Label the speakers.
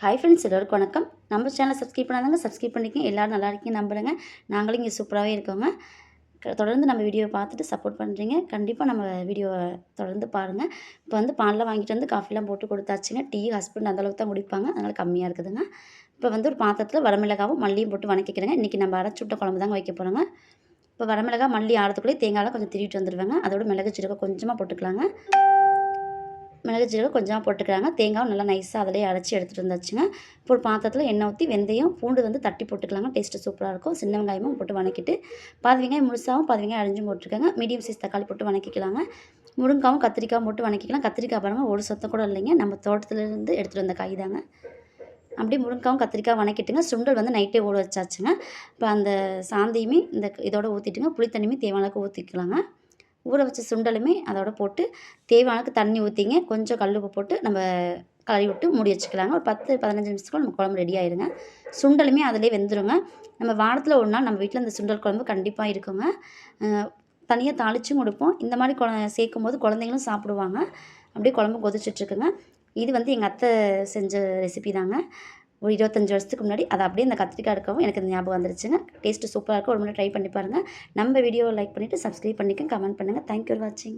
Speaker 1: Hi friends, எல்லோருக்கும் வணக்கம். நம்ம சேனலை சப்ஸ்கிரைப் பண்ணாதாங்க சப்ஸ்கிரைப் பண்ணிக்கங்க. எல்லோரும் நல்லா இருக்கீங்க நம்புகிறேங்க. நாங்களும் இங்கே சூப்பராகவே இருக்கோங்க. தொடர்ந்து நம்ம வீடியோவை பார்த்துட்டு சப்போர்ட் பண்ணுறீங்க. கண்டிப்பாக நம்ம வீடியோவை தொடர்ந்து பாருங்கள். இப்போ வந்து பால்லாம் வாங்கிட்டு வந்து காஃபிலாம் போட்டு கொடுத்தாச்சுங்க. டீ ஹஸ்பண்ட் அந்தளவுக்கு தான் குடிப்பாங்க, அதனால் கம்மியாக இருக்குதுங்க. இப்போ வந்து ஒரு பாத்திரத்தில் வரமிளகாவும் மல்லியும் போட்டு வணக்கிக்கிறேங்க. இன்றைக்கி நம்ம அரைச்சி விட்ட குழம்பு தாங்க வைக்க போகிறோங்க. இப்போ வரமிளகா மல்லி ஆறதுக்குள்ளே தேங்காயெலாம் கொஞ்சம் திருவிட்டு வந்துடுவேங்க. அதோட மிளகு சீரகம் கொஞ்சமாக போட்டுக்கலாங்க. மிளகு ஜீரகம் கொஞ்சமாக போட்டுக்கிறாங்க. தேங்காயும் நல்லா நைஸாக அதிலேயே அரைச்சி எடுத்துகிட்டு வந்தாச்சுங்க. இப்போ ஒரு பாத்திரத்தில் எண்ணெய் ஊற்றி வெந்தயம் பூண்டு வந்து தட்டி போட்டுக்கலாங்க. டேஸ்ட்டு சூப்பராக இருக்கும். சின்ன வெங்காயமும் போட்டு வணக்கிட்டு பாதி வெங்காயம் முழுசாகவும் பாதி வெங்காயம் அரிஞ்சும் போட்டுருக்காங்க. மீடியம் சைஸ் தக்காளி போட்டு வணக்கிக்கலாங்க. முருங்காவும் கத்திரிக்காயும் போட்டு வணக்கிக்கலாம். கத்திரிக்காய் பாருங்கள், ஒரு சத்தம் கூட இல்லைங்க, நம்ம தோட்டத்துலேருந்து எடுத்துகிட்டு வந்த காய் தாங்க. அப்படியே முருங்காவும் கத்திரிக்காய் வணக்கிட்டுங்க. சுண்டல் வந்து நைட்டே ஊற வச்சாச்சுங்க. இப்போ அந்த சாந்தையுமே இதோட ஊற்றிட்டுங்க. புளி தண்ணியுமே தேவையான அளவுக்கு ஊற்றிக்கலாங்க. ஊற வச்ச சுண்டலுமே அதோட போட்டு தேவையான அளவுக்கு தண்ணி ஊற்றிங்க. கொஞ்சம் கல் உப்பு போட்டு நம்ம கழுவி விட்டு மூடி வச்சுக்கலாங்க. ஒரு 10-15 நிமிஷத்துக்குள்ள நம்ம குழம்பு ரெடி ஆயிருங்க. சுண்டலுமே அதிலே வெந்துருங்க. நம்ம வாரத்தில் ஒரு நாள் நம்ம வீட்டில் இந்த சுண்டல் குழம்பு கண்டிப்பாக இருக்குங்க. தனியாக தாளிச்சும் கொடுப்போம். இந்த மாதிரி சேர்க்கும்போது குழந்தைங்களும் சாப்பிடுவாங்க. அப்படியே குழம்பு கொதிச்சிட்ருக்குங்க. இது வந்து எங்கள் அத்தை செஞ்ச ரெசிபி தாங்க. ஒரு 25 வருஷத்துக்கு முன்னாடி அதை அப்படியே இந்த கத்திரிக்காய் இருக்கவும் எனக்கு இந்த ஞாபகம் வந்துருச்சுங்க. டேஸ்ட்டு சூப்பராக இருக்கும். ஒரு முறை ட்ரை பண்ணி பாருங்கள். நம்ம வீடியோவை லைக் பண்ணிவிட்டு சப்ஸ்கிரைப் பண்ணிக்கங்க, கமெண்ட் பண்ணுங்கள். தேங்க்யூ ஃபார் வாட்சிங்.